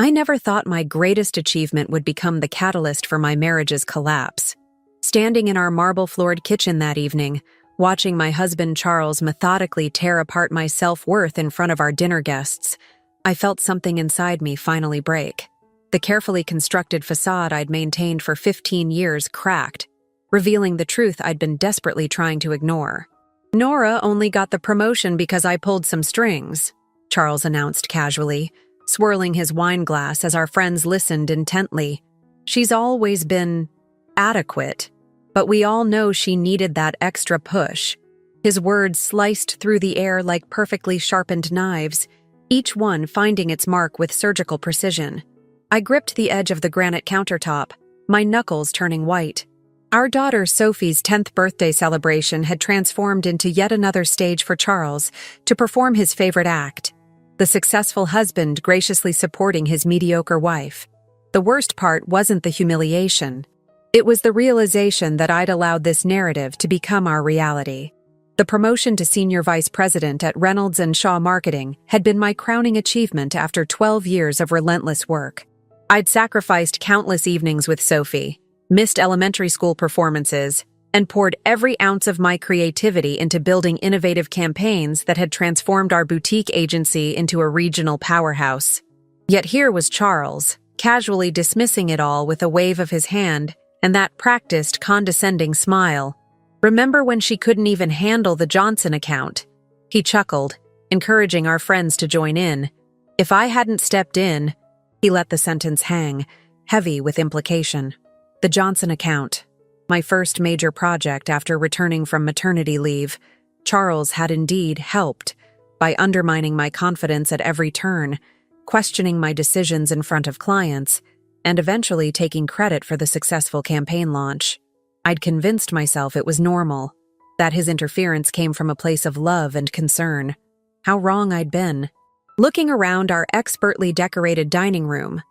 I never thought my greatest achievement would become the catalyst for my marriage's collapse. Standing in our marble-floored kitchen that evening, watching my husband Charles methodically tear apart my self-worth in front of our dinner guests, I felt something inside me finally break. The carefully constructed facade I'd maintained for 15 years cracked, revealing the truth I'd been desperately trying to ignore. "Nora only got the promotion because I pulled some strings," Charles announced casually, swirling his wine glass as our friends listened intently. "She's always been adequate, but we all know she needed that extra push." His words sliced through the air like perfectly sharpened knives, each one finding its mark with surgical precision. I gripped the edge of the granite countertop, my knuckles turning white. Our daughter Sophie's 10th birthday celebration had transformed into yet another stage for Charles to perform his favorite act, the successful husband graciously supporting his mediocre wife. The worst part wasn't the humiliation. It was the realization that I'd allowed this narrative to become our reality. The promotion to senior vice president at Reynolds & Shaw Marketing had been my crowning achievement after 12 years of relentless work. I'd sacrificed countless evenings with Sophie, missed elementary school performances, and poured every ounce of my creativity into building innovative campaigns that had transformed our boutique agency into a regional powerhouse. Yet here was Charles, casually dismissing it all with a wave of his hand and that practiced, condescending smile. "Remember when she couldn't even handle the Johnson account?" He chuckled, encouraging our friends to join in. "If I hadn't stepped in—" He let the sentence hang, heavy with implication. The Johnson account, my first major project after returning from maternity leave, Charles had indeed helped by undermining my confidence at every turn, questioning my decisions in front of clients, and eventually taking credit for the successful campaign launch. I'd convinced myself it was normal, that his interference came from a place of love and concern. How wrong I'd been. Looking around our expertly decorated dining room,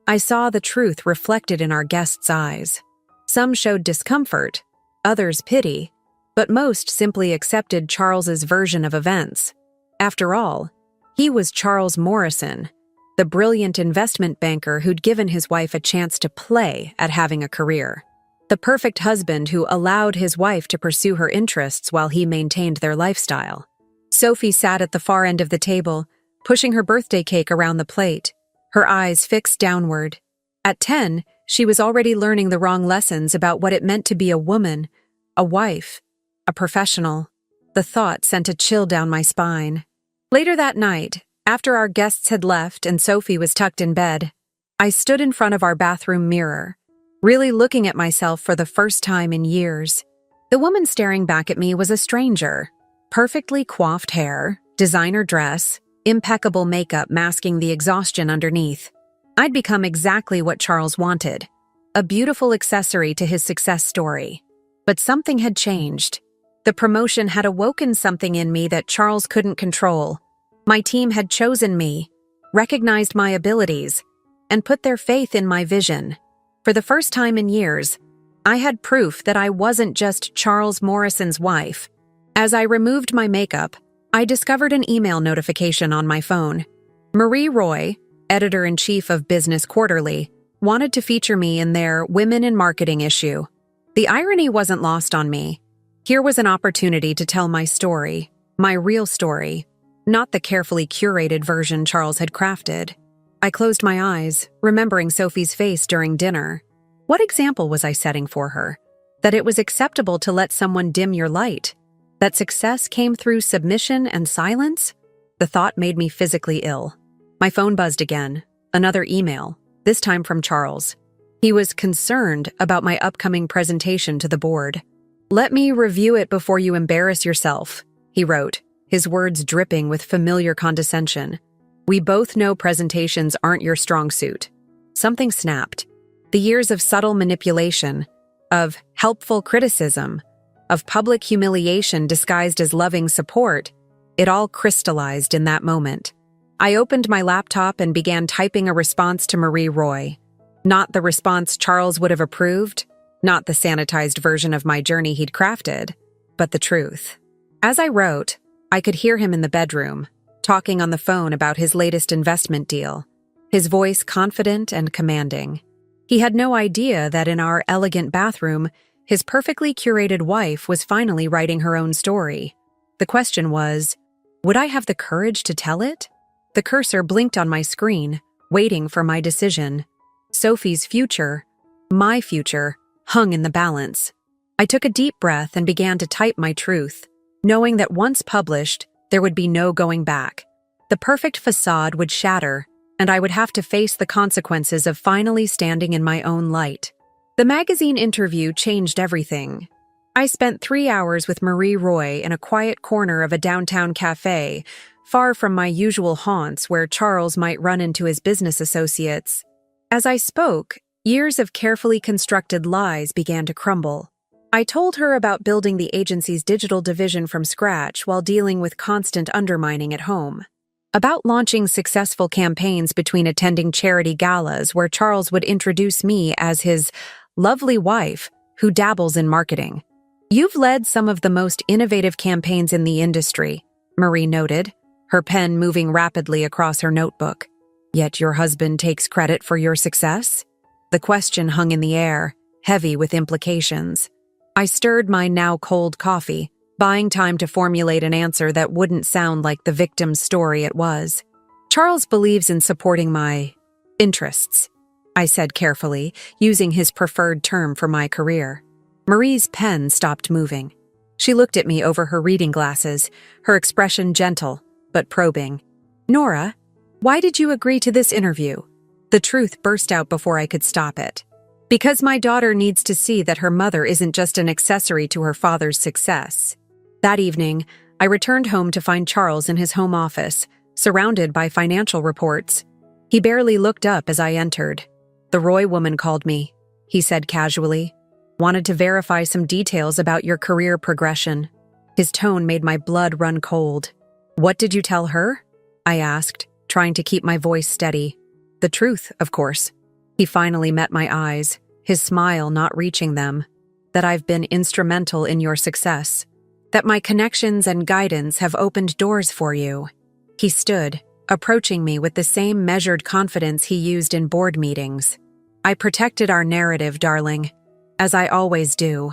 I saw the truth reflected in our guests' eyes. Some showed discomfort, others pity, but most simply accepted Charles's version of events. After all, he was Charles Morrison, the brilliant investment banker who'd given his wife a chance to play at having a career. The perfect husband who allowed his wife to pursue her interests while he maintained their lifestyle. Sophie sat at the far end of the table, pushing her birthday cake around the plate, her eyes fixed downward. At 10, she was already learning the wrong lessons about what it meant to be a woman, a wife, a professional. The thought sent a chill down my spine. Later that night, after our guests had left and Sophie was tucked in bed, I stood in front of our bathroom mirror, really looking at myself for the first time in years. The woman staring back at me was a stranger. Perfectly coiffed hair, designer dress, impeccable makeup masking the exhaustion underneath. I'd become exactly what Charles wanted, a beautiful accessory to his success story. But something had changed. The promotion had awoken something in me that Charles couldn't control. My team had chosen me, recognized my abilities, and put their faith in my vision. For the first time in years, I had proof that I wasn't just Charles Morrison's wife. As I removed my makeup, I discovered an email notification on my phone. Marie Roy, editor-in-chief of Business Quarterly, wanted to feature me in their Women in Marketing issue. The irony wasn't lost on me. Here was an opportunity to tell my story, my real story, not the carefully curated version Charles had crafted. I closed my eyes, remembering Sophie's face during dinner. What example was I setting for her? That it was acceptable to let someone dim your light? That success came through submission and silence? The thought made me physically ill. My phone buzzed again. Another email, this time from Charles. He was concerned about my upcoming presentation to the board. "Let me review it before you embarrass yourself," he wrote, his words dripping with familiar condescension. "We both know presentations aren't your strong suit." Something snapped. The years of subtle manipulation, of helpful criticism, of public humiliation disguised as loving support, it all crystallized in that moment. I opened my laptop and began typing a response to Marie Roy. Not the response Charles would have approved, not the sanitized version of my journey he'd crafted, but the truth. As I wrote, I could hear him in the bedroom, talking on the phone about his latest investment deal. his voice confident and commanding. He had no idea that in our elegant bathroom, his perfectly curated wife was finally writing her own story. The question was, would I have the courage to tell it? The cursor blinked on my screen, waiting for my decision. Sophie's future, my future, hung in the balance. I took a deep breath and began to type my truth, knowing that once published, there would be no going back. The perfect facade would shatter, and I would have to face the consequences of finally standing in my own light. The magazine interview changed everything. I spent 3 hours with Marie Roy in a quiet corner of a downtown cafe, far from my usual haunts where Charles might run into his business associates. As I spoke, years of carefully constructed lies began to crumble. I told her about building the agency's digital division from scratch while dealing with constant undermining at home. About launching successful campaigns between attending charity galas where Charles would introduce me as his lovely wife who dabbles in marketing. "You've led some of the most innovative campaigns in the industry," Marie noted, her pen moving rapidly across her notebook. "Yet your husband takes credit for your success?" The question hung in the air, heavy with implications. I stirred my now cold coffee, buying time to formulate an answer that wouldn't sound like the victim's story it was. "Charles believes in supporting my interests," I said carefully, using his preferred term for my career. Marie's pen stopped moving. She looked at me over her reading glasses, her expression gentle, but probing. "Nora, why did you agree to this interview?" The truth burst out before I could stop it. "Because my daughter needs to see that her mother isn't just an accessory to her father's success." That evening, I returned home to find Charles in his home office, surrounded by financial reports. He barely looked up as I entered. "The Roy woman called me," he said casually. "Wanted to verify some details about your career progression." His tone made my blood run cold. "What did you tell her?" I asked, trying to keep my voice steady. "The truth, of course." He finally met my eyes, his smile not reaching them. "That I've been instrumental in your success. That my connections and guidance have opened doors for you." He stood, approaching me with the same measured confidence he used in board meetings. "I protected our narrative, darling, as I always do."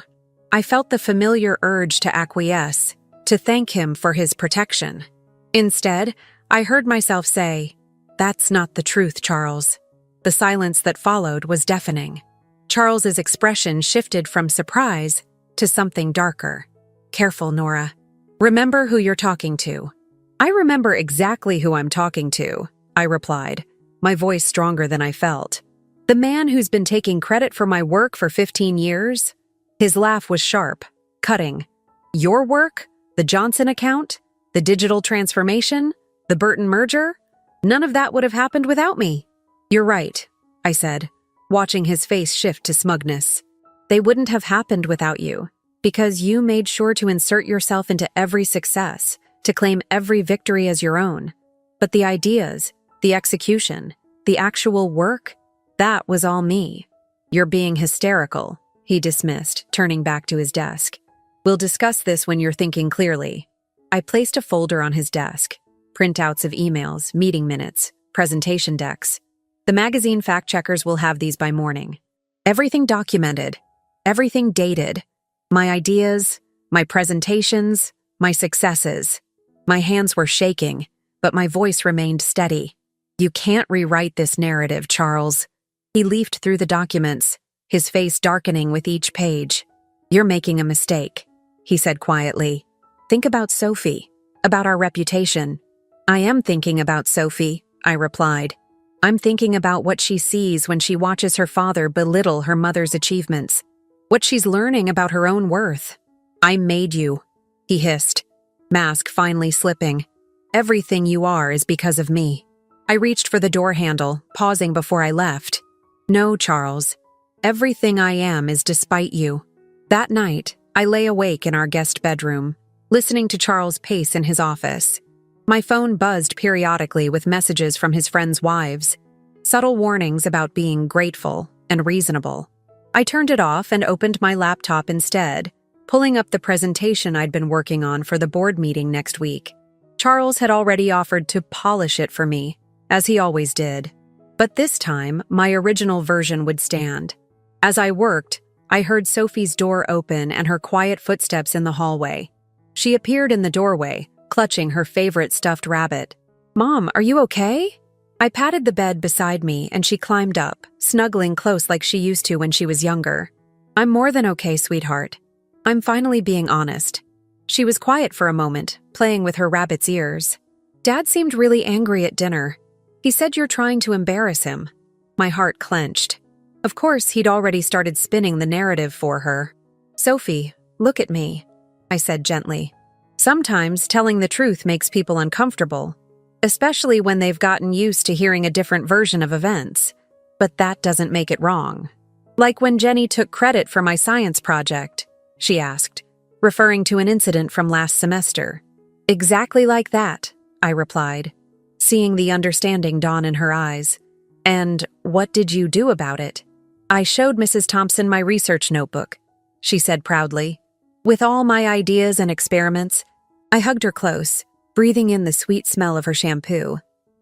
I felt the familiar urge to acquiesce, to thank him for his protection. Instead, I heard myself say, "That's not the truth, Charles." The silence that followed was deafening. Charles's expression shifted from surprise to something darker. "Careful, Nora. Remember who you're talking to." "I remember exactly who I'm talking to," I replied, my voice stronger than I felt. "The man who's been taking credit for my work for 15 years? His laugh was sharp, cutting. "Your work? The Johnson account? The digital transformation? The Burton merger? None of that would have happened without me." "You're right," I said, watching his face shift to smugness. "They wouldn't have happened without you, because you made sure to insert yourself into every success, to claim every victory as your own. But the ideas, the execution, the actual work, that was all me." "You're being hysterical," he dismissed, turning back to his desk. "We'll discuss this when you're thinking clearly." I placed a folder on his desk, printouts of emails, meeting minutes, presentation decks. The magazine fact-checkers will have these by morning. Everything documented, everything dated. My ideas, my presentations, my successes. My hands were shaking, but my voice remained steady. "You can't rewrite this narrative, Charles." He leafed through the documents, his face darkening with each page. "You're making a mistake," he said quietly. "Think about Sophie, about our reputation." "I am thinking about Sophie," I replied. "I'm thinking about what she sees when she watches her father belittle her mother's achievements, what she's learning about her own worth." "I made you," he hissed, mask finally slipping. "Everything you are is because of me." I reached for the door handle, pausing before I left. "No, Charles. Everything I am is despite you." That night, I lay awake in our guest bedroom, listening to Charles pace in his office. My phone buzzed periodically with messages from his friends' wives, subtle warnings about being grateful and reasonable. I turned it off and opened my laptop instead, pulling up the presentation I'd been working on for the board meeting next week. Charles had already offered to polish it for me, as he always did. But this time, my original version would stand. As I worked, I heard Sophie's door open and her quiet footsteps in the hallway. She appeared in the doorway, clutching her favorite stuffed rabbit. "Mom, are you okay?" I patted the bed beside me and she climbed up, snuggling close like she used to when she was younger. "I'm more than okay, sweetheart. I'm finally being honest." She was quiet for a moment, playing with her rabbit's ears. "Dad seemed really angry at dinner. He said you're trying to embarrass him." My heart clenched. Of course, he'd already started spinning the narrative for her. "Sophie, look at me," I said gently. "Sometimes telling the truth makes people uncomfortable, especially when they've gotten used to hearing a different version of events. But that doesn't make it wrong." "Like when Jenny took credit for my science project?" she asked, referring to an incident from last semester. "Exactly like that," I replied, seeing the understanding dawn in her eyes. "And what did you do about it?" "I showed Mrs. Thompson my research notebook," she said proudly. "With all my ideas and experiments." I hugged her close, breathing in the sweet smell of her shampoo.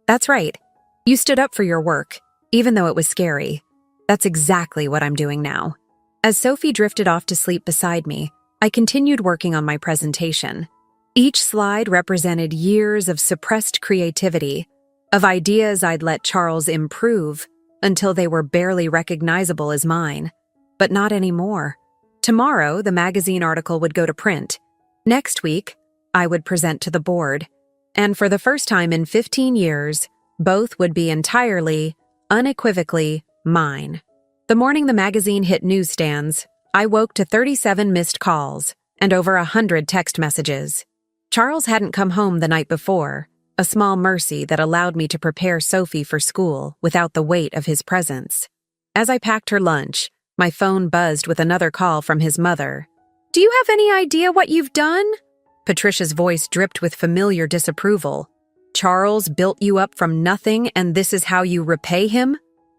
"That's right. You stood up for your work, even though it was scary. That's exactly what I'm doing now." As Sophie drifted off to sleep beside me, I continued working on my presentation. Each slide represented years of suppressed creativity, of ideas I'd let Charles improve until they were barely recognizable as mine. But not anymore. Tomorrow, the magazine article would go to print. Next week, I would present to the board. And for the first time in 15 years, both would be entirely, unequivocally mine. The morning the magazine hit newsstands, I woke to 37 missed calls and over 100 text messages. Charles hadn't come home the night before, a small mercy that allowed me to prepare Sophie for school without the weight of his presence. As I packed her lunch, my phone buzzed with another call from his mother. "Do you have any idea what you've done?" Patricia's voice dripped with familiar disapproval. "Charles built you up from nothing and this is how you repay him?"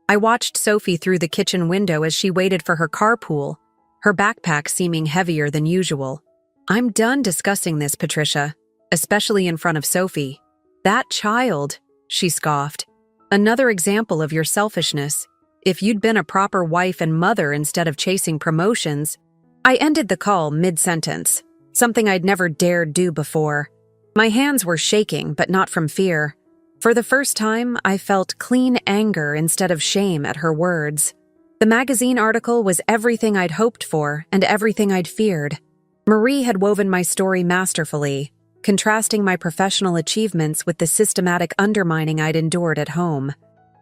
I watched Sophie through the kitchen window as she waited for her carpool, her backpack seeming heavier than usual. "I'm done discussing this, Patricia, especially in front of Sophie." "That child," she scoffed. "Another example of your selfishness. If you'd been a proper wife and mother instead of chasing promotions." I ended the call mid-sentence, something I'd never dared do before. My hands were shaking, but not from fear. For the first time, I felt clean anger instead of shame at her words. The magazine article was everything I'd hoped for and everything I'd feared. Marie had woven my story masterfully, contrasting my professional achievements with the systematic undermining I'd endured at home.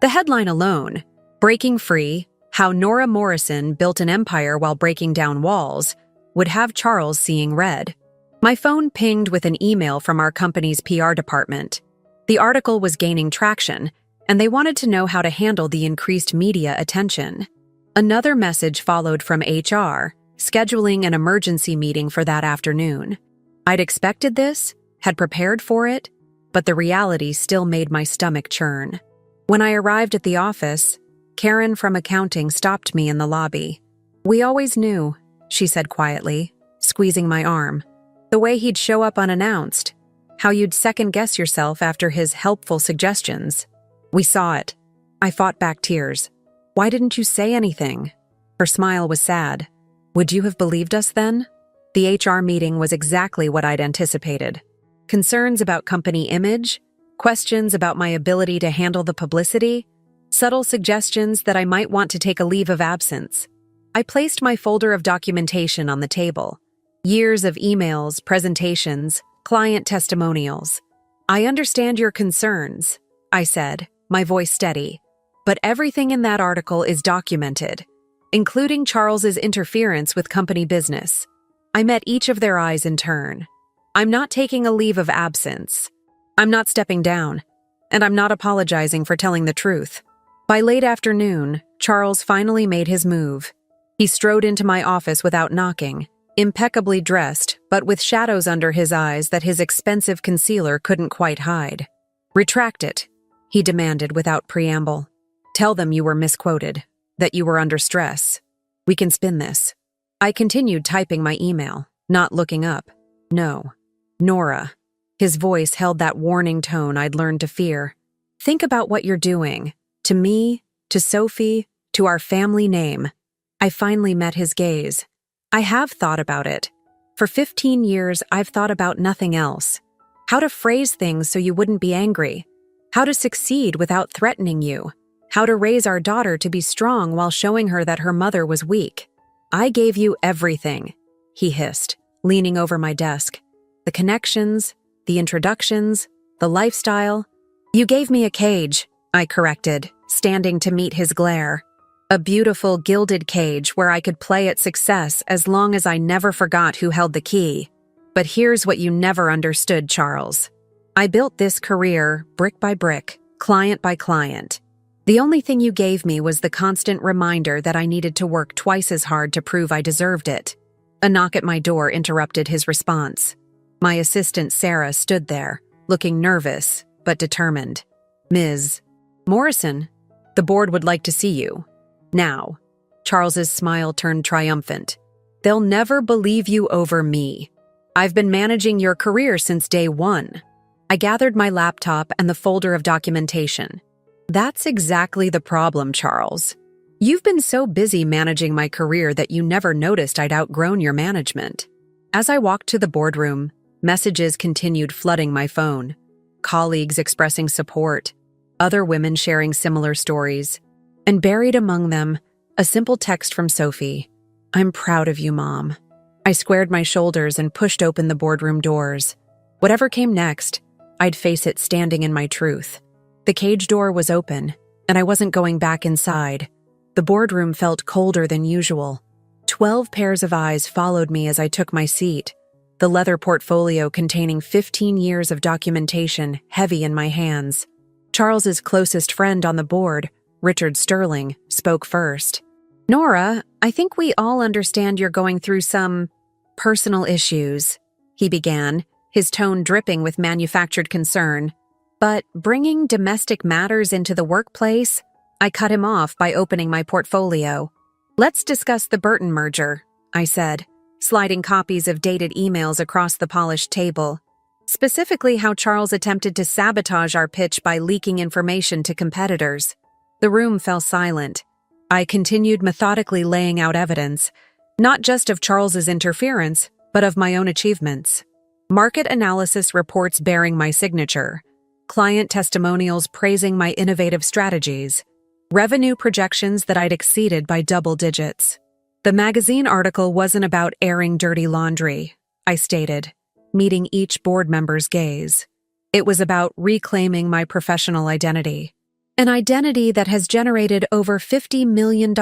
The headline alone, "Breaking Free: How Nora Morrison Built an Empire While Breaking Down Walls," would have Charles seeing red. My phone pinged with an email from our company's PR department. The article was gaining traction, and they wanted to know how to handle the increased media attention. Another message followed from HR, scheduling an emergency meeting for that afternoon. I'd expected this, had prepared for it, but the reality still made my stomach churn. When I arrived at the office, Karen from accounting stopped me in the lobby. "We always knew," she said quietly, squeezing my arm. "The way he'd show up unannounced, how you'd second-guess yourself after his helpful suggestions. We saw it." I fought back tears. "Why didn't you say anything?" Her smile was sad. "Would you have believed us then?" The HR meeting was exactly what I'd anticipated. Concerns about company image, questions about my ability to handle the publicity, subtle suggestions that I might want to take a leave of absence. I placed my folder of documentation on the table. Years of emails, presentations, client testimonials. "I understand your concerns," I said, my voice steady. "But everything in that article is documented, including Charles's interference with company business." I met each of their eyes in turn. "I'm not taking a leave of absence. I'm not stepping down. And I'm not apologizing for telling the truth." By late afternoon, Charles finally made his move. He strode into my office without knocking, impeccably dressed, but with shadows under his eyes that his expensive concealer couldn't quite hide. "Retract it," he demanded without preamble. "Tell them you were misquoted, that you were under stress. We can spin this." I continued typing my email, not looking up. "No. Nora." His voice held that warning tone I'd learned to fear. "Think about what you're doing. To me, to Sophie, to our family name. I finally met his gaze. I have thought about it. For 15 years, I've thought about nothing else. How to phrase things so you wouldn't be angry. How to succeed without threatening you. How to raise our daughter to be strong while showing her that her mother was weak. I gave you everything, he hissed, leaning over my desk. The connections, the introductions, the lifestyle. You gave me a cage, I corrected, standing to meet his glare. A beautiful gilded cage where I could play at success as long as I never forgot who held the key. But here's what you never understood, Charles. I built this career brick by brick, client by client. The only thing you gave me was the constant reminder that I needed to work twice as hard to prove I deserved it. A knock at my door interrupted his response. My assistant Sarah stood there, looking nervous but determined. Ms. Morrison, the board would like to see you. Now. Charles's smile turned triumphant. They'll never believe you over me. I've been managing your career since day one. I gathered my laptop and the folder of documentation. That's exactly the problem, Charles. You've been so busy managing my career that you never noticed I'd outgrown your management. As I walked to the boardroom, messages continued flooding my phone. Colleagues expressing support, other women sharing similar stories, and buried among them, a simple text from Sophie. I'm proud of you, Mom. I squared my shoulders and pushed open the boardroom doors. Whatever came next, I'd face it standing in my truth. The cage door was open, and I wasn't going back inside. The boardroom felt colder than usual. 12 pairs of eyes followed me as I took my seat, the leather portfolio containing 15 years of documentation heavy in my hands. Charles's closest friend on the board, Richard Sterling, spoke first. Nora, I think we all understand you're going through some personal issues, he began, his tone dripping with manufactured concern. But bringing domestic matters into the workplace? I cut him off by opening my portfolio. Let's discuss the Burton merger, I said, sliding copies of dated emails across the polished table. Specifically how Charles attempted to sabotage our pitch by leaking information to competitors. The room fell silent. I continued methodically laying out evidence, not just of Charles's interference, but of my own achievements. Market analysis reports bearing my signature, client testimonials praising my innovative strategies, revenue projections that I'd exceeded by double digits. The magazine article wasn't about airing dirty laundry, I stated, meeting each board member's gaze. It was about reclaiming my professional identity. An identity that has generated over $50 million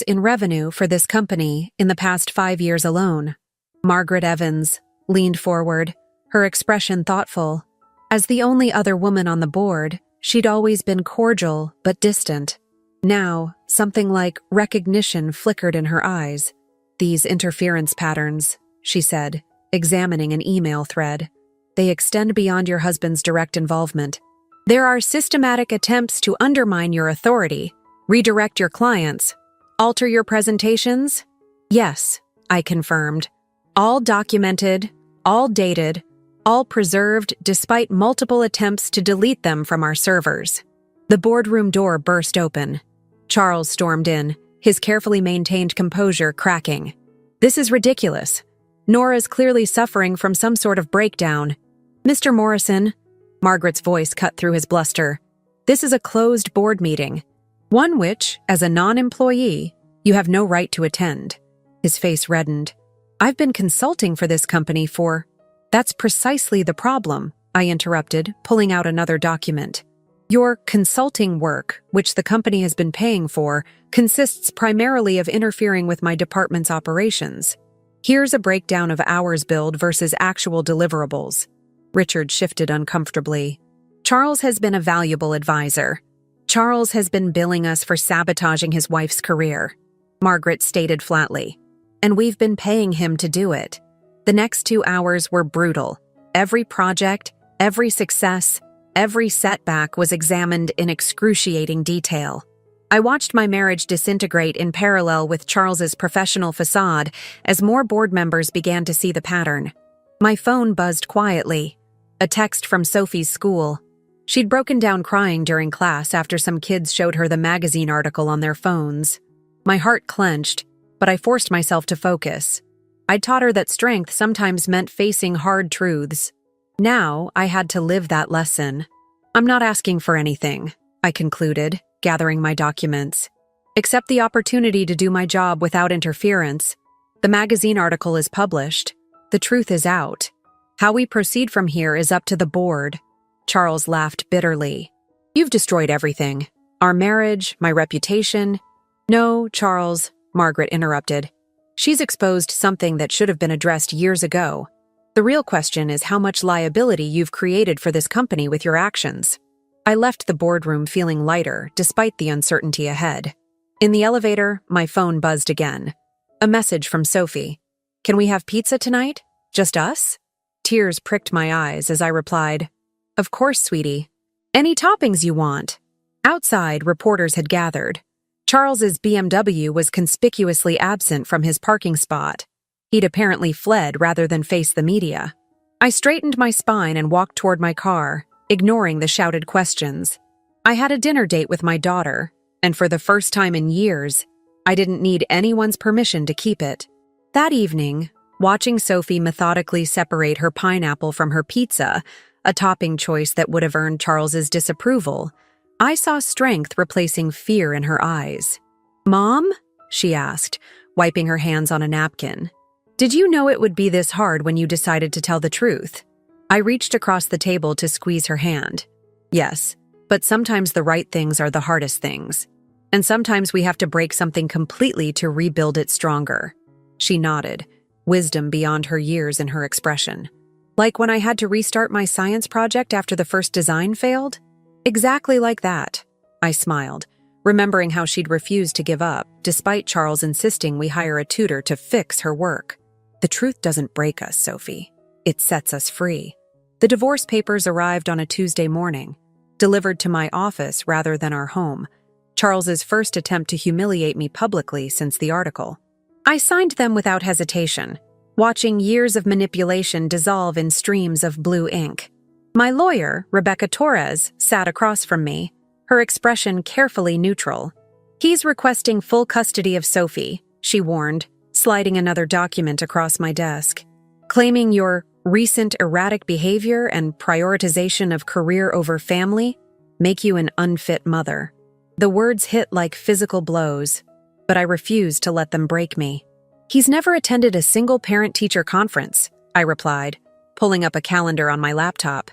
in revenue for this company in the past 5 years alone. Margaret Evans leaned forward, her expression thoughtful. As the only other woman on the board, she'd always been cordial but distant. Now, something like recognition flickered in her eyes. These interference patterns, she said, examining an email thread. They extend beyond your husband's direct involvement. There are systematic attempts to undermine your authority, redirect your clients, alter your presentations? Yes, I confirmed. All documented, all dated, all preserved despite multiple attempts to delete them from our servers. The boardroom door burst open. Charles stormed in, his carefully maintained composure cracking. This is ridiculous. Nora's clearly suffering from some sort of breakdown. Mr. Morrison, Margaret's voice cut through his bluster. This is a closed board meeting, one which, as a non-employee, you have no right to attend. His face reddened. I've been consulting for this company for... That's precisely the problem, I interrupted, pulling out another document. Your consulting work, which the company has been paying for, consists primarily of interfering with my department's operations. Here's a breakdown of hours billed versus actual deliverables. Richard shifted uncomfortably. Charles has been a valuable advisor. Charles has been billing us for sabotaging his wife's career, Margaret stated flatly. And we've been paying him to do it. The next 2 hours were brutal. Every project, every success, every setback was examined in excruciating detail. I watched my marriage disintegrate in parallel with Charles's professional facade as more board members began to see the pattern. My phone buzzed quietly. A text from Sophie's school. She'd broken down crying during class after some kids showed her the magazine article on their phones. My heart clenched, but I forced myself to focus. I'd taught her that strength sometimes meant facing hard truths. Now, I had to live that lesson. I'm not asking for anything, I concluded, gathering my documents. Except the opportunity to do my job without interference. The magazine article is published. The truth is out. How we proceed from here is up to the board. Charles laughed bitterly. You've destroyed everything. Our marriage, my reputation. No, Charles, Margaret interrupted. She's exposed something that should have been addressed years ago. The real question is how much liability you've created for this company with your actions. I left the boardroom feeling lighter, despite the uncertainty ahead. In the elevator, my phone buzzed again. A message from Sophie. Can we have pizza tonight? Just us? Tears pricked my eyes as I replied, Of course, sweetie. Any toppings you want. Outside, reporters had gathered. Charles's BMW was conspicuously absent from his parking spot. He'd apparently fled rather than face the media. I straightened my spine and walked toward my car, ignoring the shouted questions. I had a dinner date with my daughter, and for the first time in years, I didn't need anyone's permission to keep it. That evening, watching Sophie methodically separate her pineapple from her pizza, a topping choice that would have earned Charles's disapproval, I saw strength replacing fear in her eyes. Mom? She asked, wiping her hands on a napkin. Did you know it would be this hard when you decided to tell the truth? I reached across the table to squeeze her hand. Yes, but sometimes the right things are the hardest things. And sometimes we have to break something completely to rebuild it stronger. She nodded, wisdom beyond her years in her expression. Like when I had to restart my science project after the first design failed? Exactly like that. I smiled, remembering how she'd refused to give up, despite Charles insisting we hire a tutor to fix her work. The truth doesn't break us, Sophie. It sets us free. The divorce papers arrived on a Tuesday morning, delivered to my office rather than our home. Charles's first attempt to humiliate me publicly since the article. I signed them without hesitation, watching years of manipulation dissolve in streams of blue ink. My lawyer, Rebecca Torres, sat across from me, her expression carefully neutral. He's requesting full custody of Sophie, she warned, sliding another document across my desk. Claiming your recent erratic behavior and prioritization of career over family make you an unfit mother. The words hit like physical blows, but I refused to let them break me. He's never attended a single parent-teacher conference, I replied, pulling up a calendar on my laptop.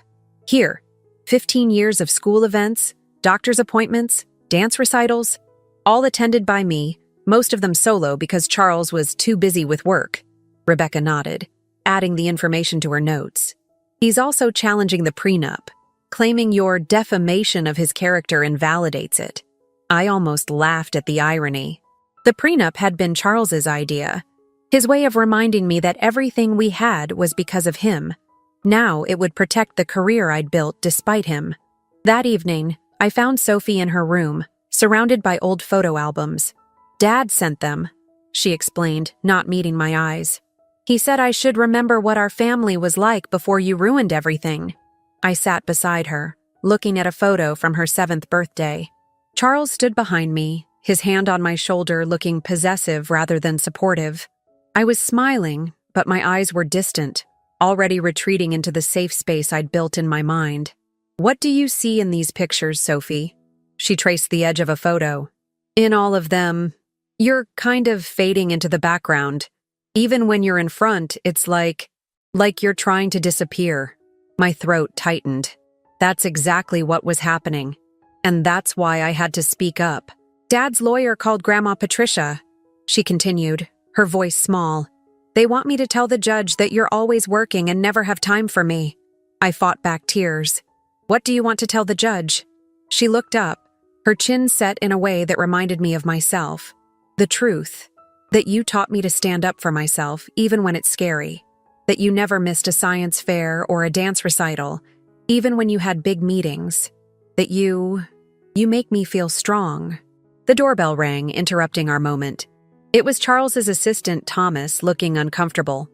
Here, 15 years of school events, doctor's appointments, dance recitals, all attended by me, most of them solo because Charles was too busy with work. Rebecca nodded, adding the information to her notes. He's also challenging the prenup, claiming your defamation of his character invalidates it. I almost laughed at the irony. The prenup had been Charles's idea, his way of reminding me that everything we had was because of him. Now it would protect the career I'd built despite him. That evening, I found Sophie in her room, surrounded by old photo albums. Dad sent them, she explained, not meeting my eyes. He said I should remember what our family was like before you ruined everything. I sat beside her, looking at a photo from her 7th birthday. Charles stood behind me, his hand on my shoulder looking possessive rather than supportive. I was smiling, but my eyes were distant, already retreating into the safe space I'd built in my mind. What do you see in these pictures, Sophie? She traced the edge of a photo. In all of them, you're kind of fading into the background. Even when you're in front, it's like you're trying to disappear. My throat tightened. That's exactly what was happening. And that's why I had to speak up. Dad's lawyer called Grandma Patricia. She continued, her voice small. They want me to tell the judge that you're always working and never have time for me. I fought back tears. What do you want to tell the judge? She looked up, her chin set in a way that reminded me of myself. The truth. That you taught me to stand up for myself, even when it's scary. That you never missed a science fair or a dance recital, even when you had big meetings. That you make me feel strong. The doorbell rang, interrupting our moment. It was Charles's assistant, Thomas, looking uncomfortable.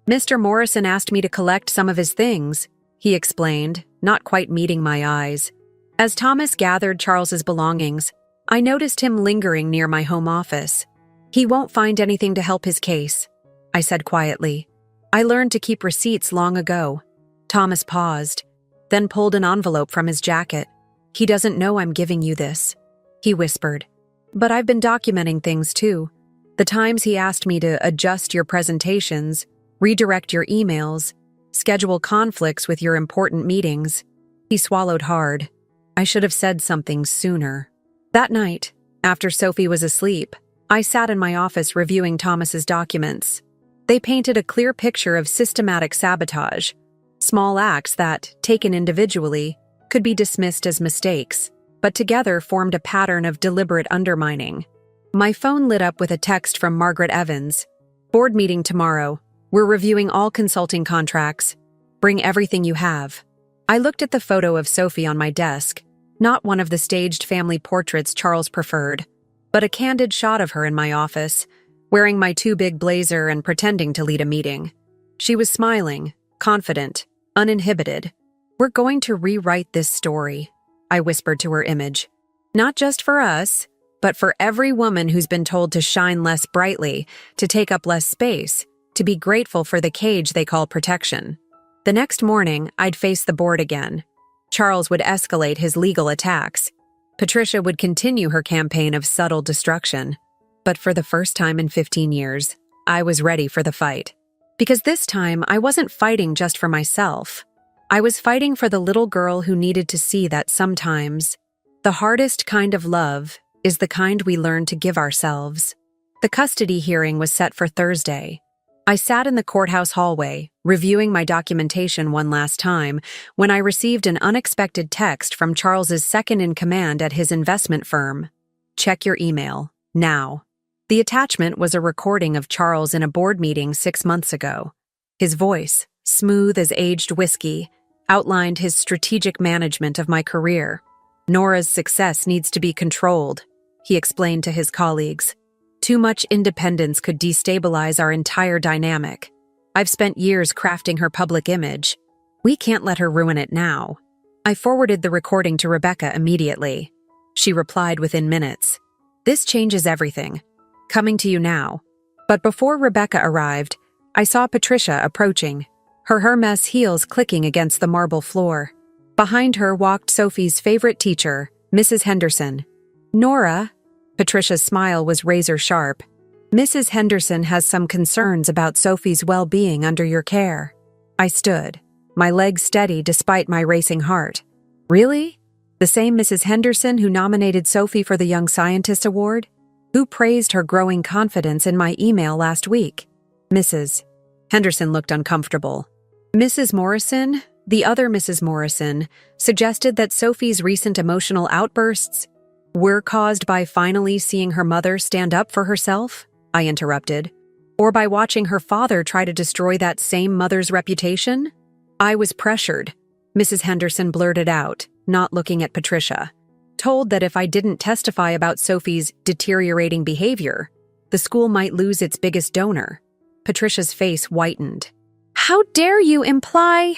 Mr. Morrison asked me to collect some of his things, he explained, not quite meeting my eyes. As Thomas gathered Charles's belongings, I noticed him lingering near my home office. "He won't find anything to help his case," I said quietly. "I learned to keep receipts long ago." Thomas paused, then pulled an envelope from his jacket. "He doesn't know I'm giving you this," he whispered. "But I've been documenting things too. The times he asked me to adjust your presentations, redirect your emails, schedule conflicts with your important meetings." He swallowed hard. I should have said something sooner. That night, after Sophie was asleep, I sat in my office reviewing Thomas's documents. They painted a clear picture of systematic sabotage, small acts that, taken individually, could be dismissed as mistakes, but together formed a pattern of deliberate undermining. My phone lit up with a text from Margaret Evans. "Board meeting tomorrow. We're reviewing all consulting contracts. Bring everything you have." I looked at the photo of Sophie on my desk, not one of the staged family portraits Charles preferred, but a candid shot of her in my office, wearing my too big blazer and pretending to lead a meeting. She was smiling, confident, uninhibited. "We're going to rewrite this story," I whispered to her image. "Not just for us, but for every woman who's been told to shine less brightly, to take up less space, to be grateful for the cage they call protection." The next morning, I'd face the board again. Charles would escalate his legal attacks. Patricia would continue her campaign of subtle destruction. But for the first time in 15 years, I was ready for the fight. Because this time, I wasn't fighting just for myself. I was fighting for the little girl who needed to see that sometimes the hardest kind of love is the kind we learn to give ourselves. The custody hearing was set for Thursday. I sat in the courthouse hallway, reviewing my documentation one last time, when I received an unexpected text from Charles's second-in-command at his investment firm. "Check your email, now." The attachment was a recording of Charles in a board meeting 6 months ago. His voice, smooth as aged whiskey, outlined his strategic management of my career. "Nora's success needs to be controlled," he explained to his colleagues. "Too much independence could destabilize our entire dynamic. I've spent years crafting her public image. We can't let her ruin it now." I forwarded the recording to Rebecca immediately. She replied within minutes. "This changes everything. Coming to you now." But before Rebecca arrived, I saw Patricia approaching, her Hermes heels clicking against the marble floor. Behind her walked Sophie's favorite teacher, Mrs. Henderson. "Nora," Patricia's smile was razor-sharp, "Mrs. Henderson has some concerns about Sophie's well-being under your care." I stood, my legs steady despite my racing heart. "Really? The same Mrs. Henderson who nominated Sophie for the Young Scientist Award? Who praised her growing confidence in my email last week?" "Mrs." Henderson looked uncomfortable. "Mrs. Morrison, the other Mrs. Morrison, suggested that Sophie's recent emotional outbursts were caused by finally seeing her mother stand up for herself," I interrupted. "Or by watching her father try to destroy that same mother's reputation?" "I was pressured," Mrs. Henderson blurted out, not looking at Patricia. "Told that if I didn't testify about Sophie's deteriorating behavior, the school might lose its biggest donor." Patricia's face whitened. "How dare you imply—"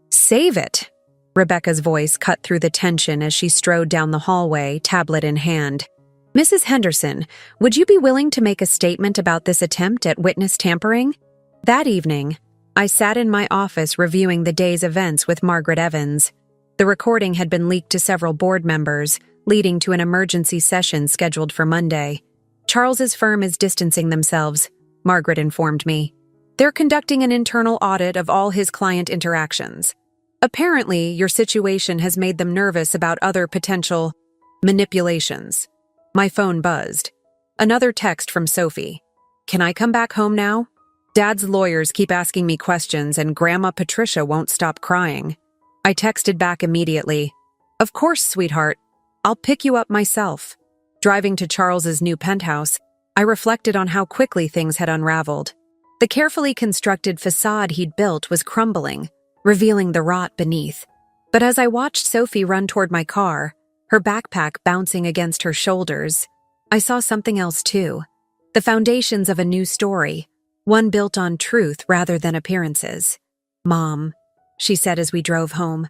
"Save it." Rebecca's voice cut through the tension as she strode down the hallway, tablet in hand. "Mrs. Henderson, would you be willing to make a statement about this attempt at witness tampering?" That evening, I sat in my office reviewing the day's events with Margaret Evans. The recording had been leaked to several board members, leading to an emergency session scheduled for Monday. "Charles's firm is distancing themselves," Margaret informed me. "They're conducting an internal audit of all his client interactions. Apparently, your situation has made them nervous about other potential manipulations." My phone buzzed. Another text from Sophie. "Can I come back home now? Dad's lawyers keep asking me questions and Grandma Patricia won't stop crying." I texted back immediately. "Of course, sweetheart. I'll pick you up myself." Driving to Charles's new penthouse, I reflected on how quickly things had unraveled. The carefully constructed facade he'd built was crumbling, revealing the rot beneath. But as I watched Sophie run toward my car, her backpack bouncing against her shoulders, I saw something else too. The foundations of a new story, one built on truth rather than appearances. "Mom," she said as we drove home,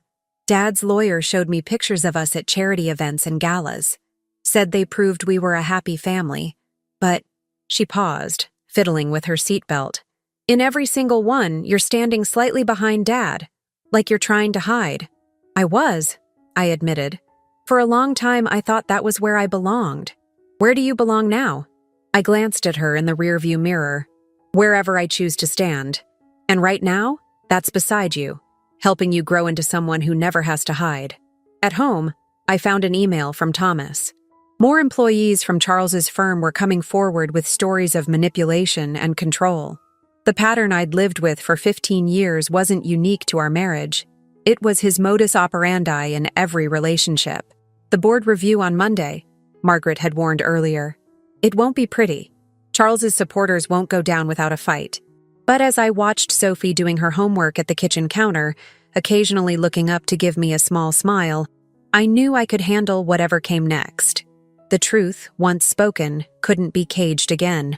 Dad's lawyer showed me pictures of us at charity events and galas. Said they proved we were a happy family. But she paused, fiddling with her seatbelt. In every single one, you're standing slightly behind Dad, like you're trying to hide. I was, I admitted. For a long time, I thought that was where I belonged. Where do you belong now? I glanced at her in the rearview mirror. Wherever I choose to stand. And right now, that's beside you, helping you grow into someone who never has to hide. At home, I found an email from Thomas. More employees from Charles's firm were coming forward with stories of manipulation and control. The pattern I'd lived with for 15 years wasn't unique to our marriage. It was his modus operandi in every relationship. The board review on Monday, Margaret had warned earlier. It won't be pretty. Charles's supporters won't go down without a fight. But as I watched Sophie doing her homework at the kitchen counter, occasionally looking up to give me a small smile, I knew I could handle whatever came next. The truth, once spoken, couldn't be caged again.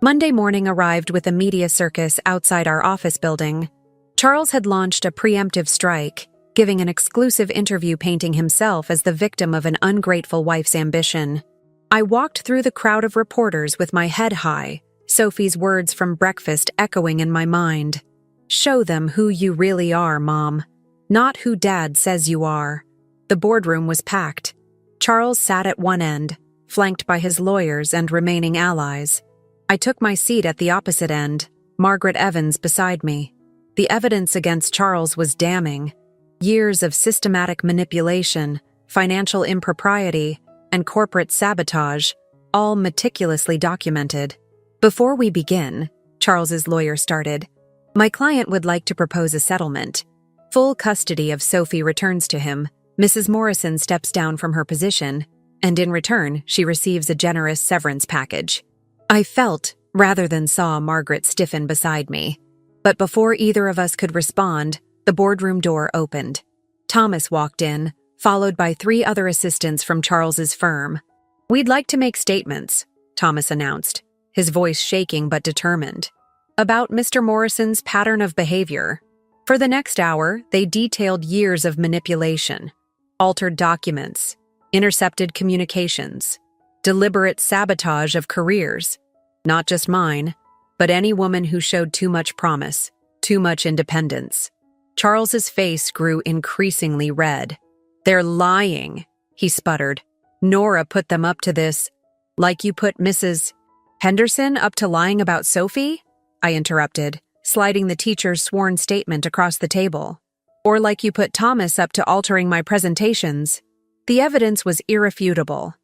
Monday morning arrived with a media circus outside our office building. Charles had launched a preemptive strike, giving an exclusive interview painting himself as the victim of an ungrateful wife's ambition. I walked through the crowd of reporters with my head high, Sophie's words from breakfast echoing in my mind. Show them who you really are, Mom. Not who Dad says you are. The boardroom was packed. Charles sat at one end, flanked by his lawyers and remaining allies. I took my seat at the opposite end, Margaret Evans beside me. The evidence against Charles was damning. Years of systematic manipulation, financial impropriety, and corporate sabotage, all meticulously documented. Before we begin, Charles's lawyer started, my client would like to propose a settlement. Full custody of Sophie returns to him. Mrs. Morrison steps down from her position, and in return, she receives a generous severance package. I felt, rather than saw, Margaret stiffen beside me. But before either of us could respond, the boardroom door opened. Thomas walked in, followed by 3 other assistants from Charles's firm. We'd like to make statements, Thomas announced, his voice shaking but determined, about Mr. Morrison's pattern of behavior. For the next hour, they detailed years of manipulation, altered documents, intercepted communications, deliberate sabotage of careers, not just mine, but any woman who showed too much promise, too much independence. Charles's face grew increasingly red. They're lying, he sputtered. Nora put them up to this, like you put Mrs. Henderson up to lying about Sophie? I interrupted, sliding the teacher's sworn statement across the table. Or like you put Thomas up to altering my presentations. The evidence was irrefutable.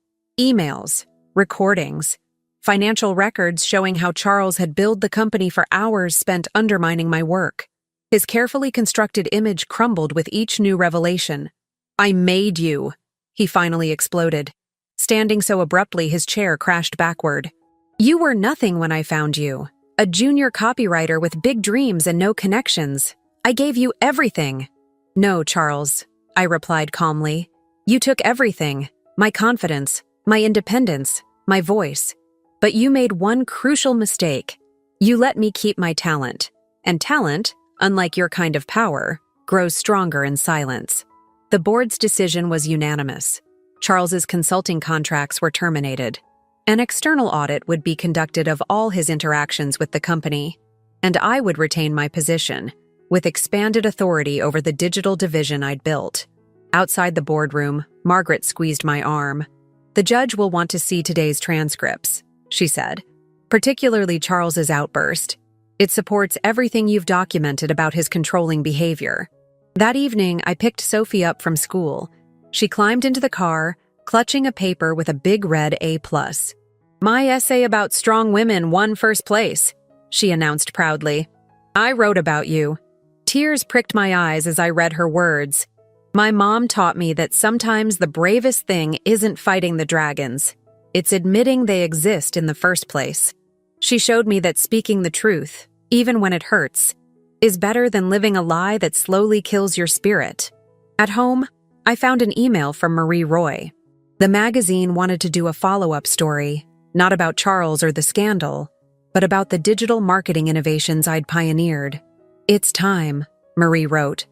Emails, recordings, financial records showing how Charles had billed the company for hours spent undermining my work. His carefully constructed image crumbled with each new revelation. I made you, he finally exploded. Standing so abruptly, his chair crashed backward. You were nothing when I found you. A junior copywriter with big dreams and no connections. I gave you everything. No, Charles, I replied calmly. You took everything. My confidence, my independence, my voice. But you made one crucial mistake. You let me keep my talent. And talent, unlike your kind of power, grows stronger in silence. The board's decision was unanimous. Charles's consulting contracts were terminated. An external audit would be conducted of all his interactions with the company, and I would retain my position, with expanded authority over the digital division I'd built. Outside the boardroom, Margaret squeezed my arm. The judge will want to see today's transcripts, she said, particularly Charles's outburst. It supports everything you've documented about his controlling behavior. That evening, I picked Sophie up from school. She climbed into the car, clutching a paper with a big red A+. My essay about strong women won first place, she announced proudly. I wrote about you. Tears pricked my eyes as I read her words. My mom taught me that sometimes the bravest thing isn't fighting the dragons. It's admitting they exist in the first place. She showed me that speaking the truth, even when it hurts, is better than living a lie that slowly kills your spirit. At home, I found an email from Marie Roy. The magazine wanted to do a follow-up story, not about Charles or the scandal, but about the digital marketing innovations I'd pioneered. It's time, Marie wrote.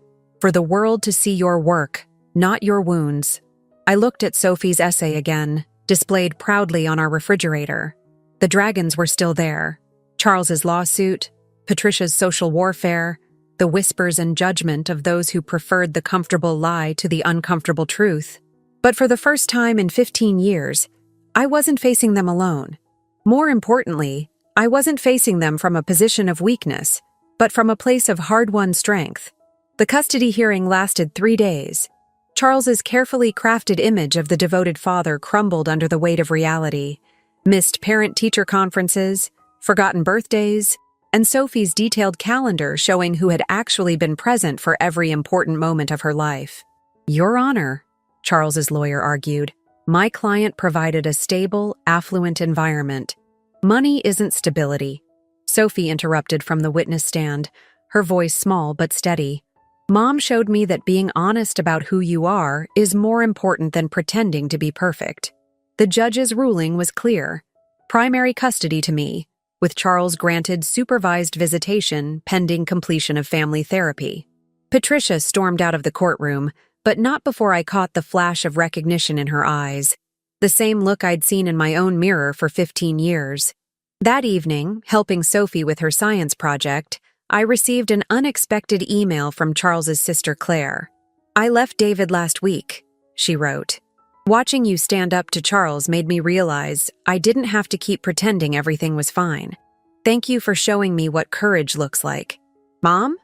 for the world to see your work, not your wounds. I looked at Sophie's essay again, displayed proudly on our refrigerator. The dragons were still there. Charles's lawsuit, Patricia's social warfare, the whispers and judgment of those who preferred the comfortable lie to the uncomfortable truth. But for the first time in 15 years, I wasn't facing them alone. More importantly, I wasn't facing them from a position of weakness, but from a place of hard-won strength. The custody hearing lasted 3 days. Charles's carefully crafted image of the devoted father crumbled under the weight of reality. Missed parent-teacher conferences, forgotten birthdays, and Sophie's detailed calendar showing who had actually been present for every important moment of her life. "Your Honor," Charles's lawyer argued, "my client provided a stable, affluent environment. Money isn't stability." Sophie interrupted from the witness stand, her voice small but steady. "Mom showed me that being honest about who you are is more important than pretending to be perfect." The judge's ruling was clear. Primary custody to me, with Charles granted supervised visitation pending completion of family therapy. Patricia stormed out of the courtroom, but not before I caught the flash of recognition in her eyes, the same look I'd seen in my own mirror for 15 years. That evening, helping Sophie with her science project, I received an unexpected email from Charles's sister Claire. "I left David last week," she wrote. "Watching you stand up to Charles made me realize I didn't have to keep pretending everything was fine. Thank you for showing me what courage looks like." "Mom?"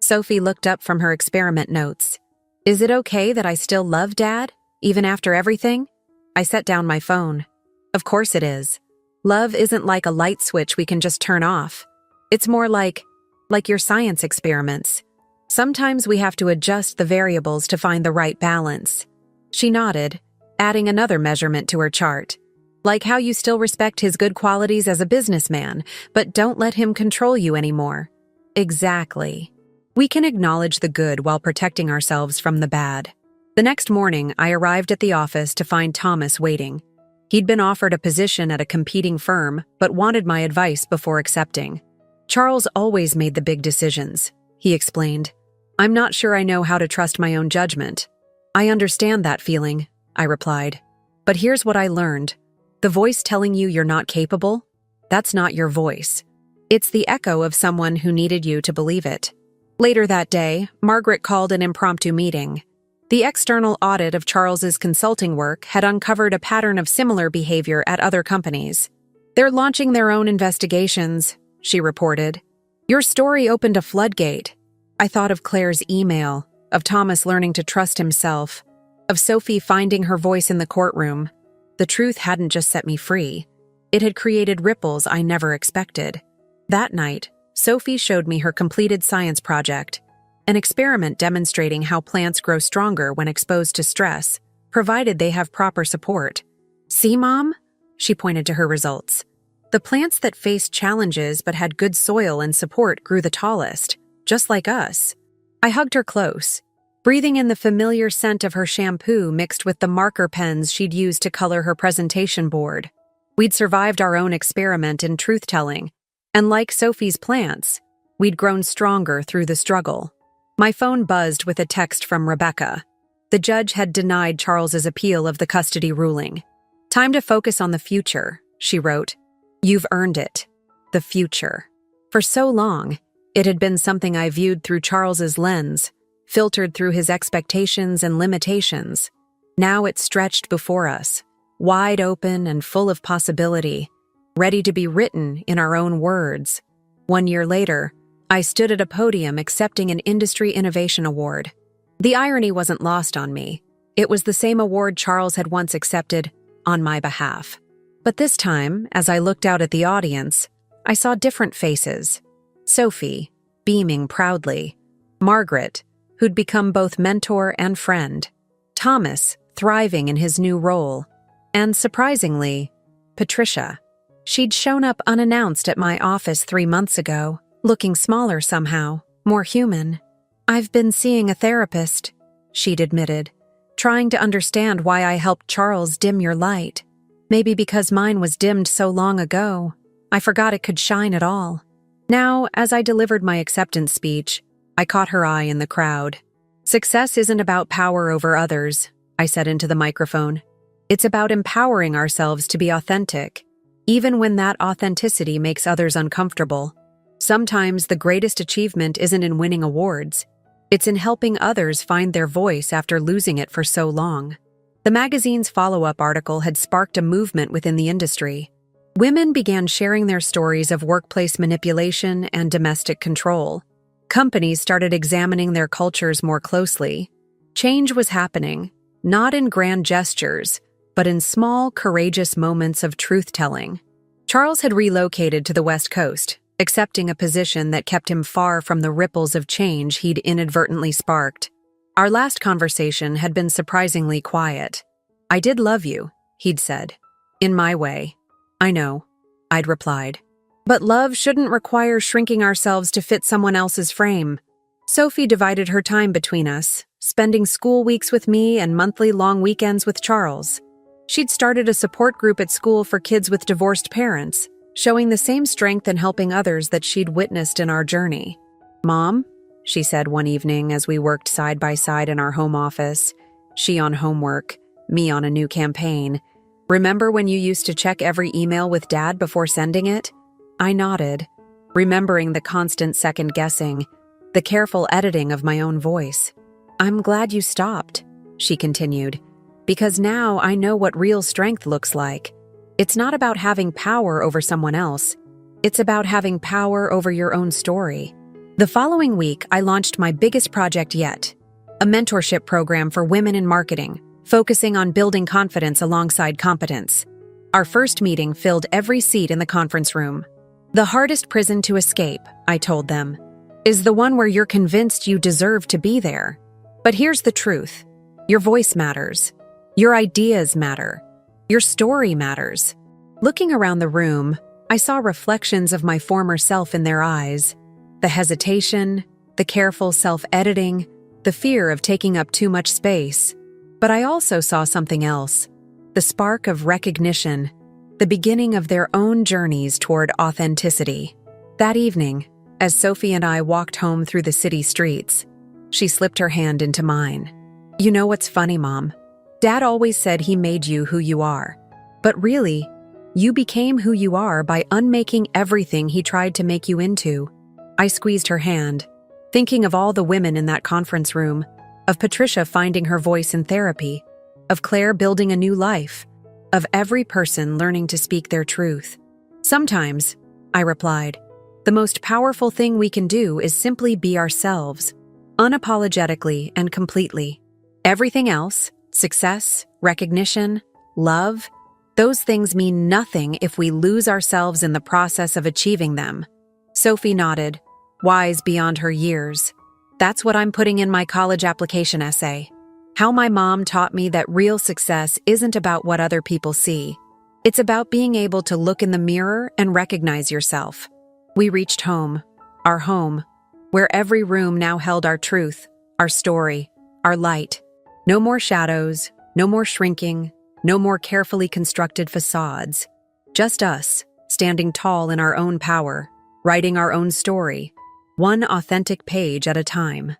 Sophie looked up from her experiment notes. "Is it okay that I still love Dad, even after everything?" I set down my phone. "Of course it is. Love isn't like a light switch we can just turn off. It's more like your science experiments. Sometimes we have to adjust the variables to find the right balance." She nodded, adding another measurement to her chart. "Like how you still respect his good qualities as a businessman, but don't let him control you anymore." Exactly. We can acknowledge the good while protecting ourselves from the bad. The next morning, I arrived at the office to find Thomas waiting. He'd been offered a position at a competing firm, but wanted my advice before accepting. "Charles always made the big decisions," he explained. "I'm not sure I know how to trust my own judgment." "I understand that feeling," I replied. "But here's what I learned. The voice telling you you're not capable? That's not your voice. It's the echo of someone who needed you to believe it." Later that day, Margaret called an impromptu meeting. The external audit of Charles's consulting work had uncovered a pattern of similar behavior at other companies. "They're launching their own investigations," she reported. "Your story opened a floodgate." I thought of Claire's email, of Thomas learning to trust himself, of Sophie finding her voice in the courtroom. The truth hadn't just set me free. It had created ripples I never expected. That night, Sophie showed me her completed science project, an experiment demonstrating how plants grow stronger when exposed to stress, provided they have proper support. "See, Mom?" She pointed to her results. "The plants that faced challenges but had good soil and support grew the tallest, just like us." I hugged her close, breathing in the familiar scent of her shampoo mixed with the marker pens she'd used to color her presentation board. We'd survived our own experiment in truth-telling, and like Sophie's plants, we'd grown stronger through the struggle. My phone buzzed with a text from Rebecca. The judge had denied Charles's appeal of the custody ruling. "Time to focus on the future," she wrote. "You've earned it. The future." For so long, it had been something I viewed through Charles's lens, filtered through his expectations and limitations. Now it stretched before us, wide open and full of possibility, ready to be written in our own words. 1 year later, I stood at a podium accepting an Industry Innovation Award. The irony wasn't lost on me. It was the same award Charles had once accepted on my behalf. But this time, as I looked out at the audience, I saw different faces. Sophie, beaming proudly. Margaret, who'd become both mentor and friend. Thomas, thriving in his new role. And surprisingly, Patricia. She'd shown up unannounced at my office 3 months ago, looking smaller somehow, more human. "I've been seeing a therapist," she'd admitted, "trying to understand why I helped Charles dim your light. Maybe because mine was dimmed so long ago, I forgot it could shine at all." Now, as I delivered my acceptance speech, I caught her eye in the crowd. Success isn't about power over others, I said into the microphone. It's about empowering ourselves to be authentic, even when that authenticity makes others uncomfortable. Sometimes the greatest achievement isn't in winning awards. It's in helping others find their voice after losing it for so long. The magazine's follow-up article had sparked a movement within the industry. Women began sharing their stories of workplace manipulation and domestic control. Companies started examining their cultures more closely. Change was happening, not in grand gestures, but in small, courageous moments of truth-telling. Charles had relocated to the West Coast, accepting a position that kept him far from the ripples of change he'd inadvertently sparked. Our last conversation had been surprisingly quiet. "I did love you," he'd said. "In my way." "I know," I'd replied. "But love shouldn't require shrinking ourselves to fit someone else's frame." Sophie divided her time between us, spending school weeks with me and monthly long weekends with Charles. She'd started a support group at school for kids with divorced parents, showing the same strength in helping others that she'd witnessed in our journey. "Mom," she said one evening as we worked side by side in our home office, she on homework, me on a new campaign, "remember when you used to check every email with Dad before sending it?" I nodded, remembering the constant second-guessing, the careful editing of my own voice. "I'm glad you stopped," she continued, "because now I know what real strength looks like. It's not about having power over someone else. It's about having power over your own story." The following week, I launched my biggest project yet, a mentorship program for women in marketing, focusing on building confidence alongside competence. Our first meeting filled every seat in the conference room. "The hardest prison to escape," I told them, "is the one where you're convinced you deserve to be there. But here's the truth. Your voice matters. Your ideas matter. Your story matters." Looking around the room, I saw reflections of my former self in their eyes. The hesitation, the careful self-editing, the fear of taking up too much space. But I also saw something else, the spark of recognition, the beginning of their own journeys toward authenticity. That evening, as Sophie and I walked home through the city streets, she slipped her hand into mine. "You know what's funny, Mom? Dad always said he made you who you are. But really, you became who you are by unmaking everything he tried to make you into." I squeezed her hand, thinking of all the women in that conference room, of Patricia finding her voice in therapy, of Claire building a new life, of every person learning to speak their truth. "Sometimes," I replied, "the most powerful thing we can do is simply be ourselves, unapologetically and completely. Everything else, success, recognition, love, those things mean nothing if we lose ourselves in the process of achieving them." Sophie nodded, wise beyond her years. "That's what I'm putting in my college application essay. How my mom taught me that real success isn't about what other people see. It's about being able to look in the mirror and recognize yourself." We reached home, our home, where every room now held our truth, our story, our light. No more shadows, no more shrinking, no more carefully constructed facades. Just us, standing tall in our own power, writing our own story, one authentic page at a time.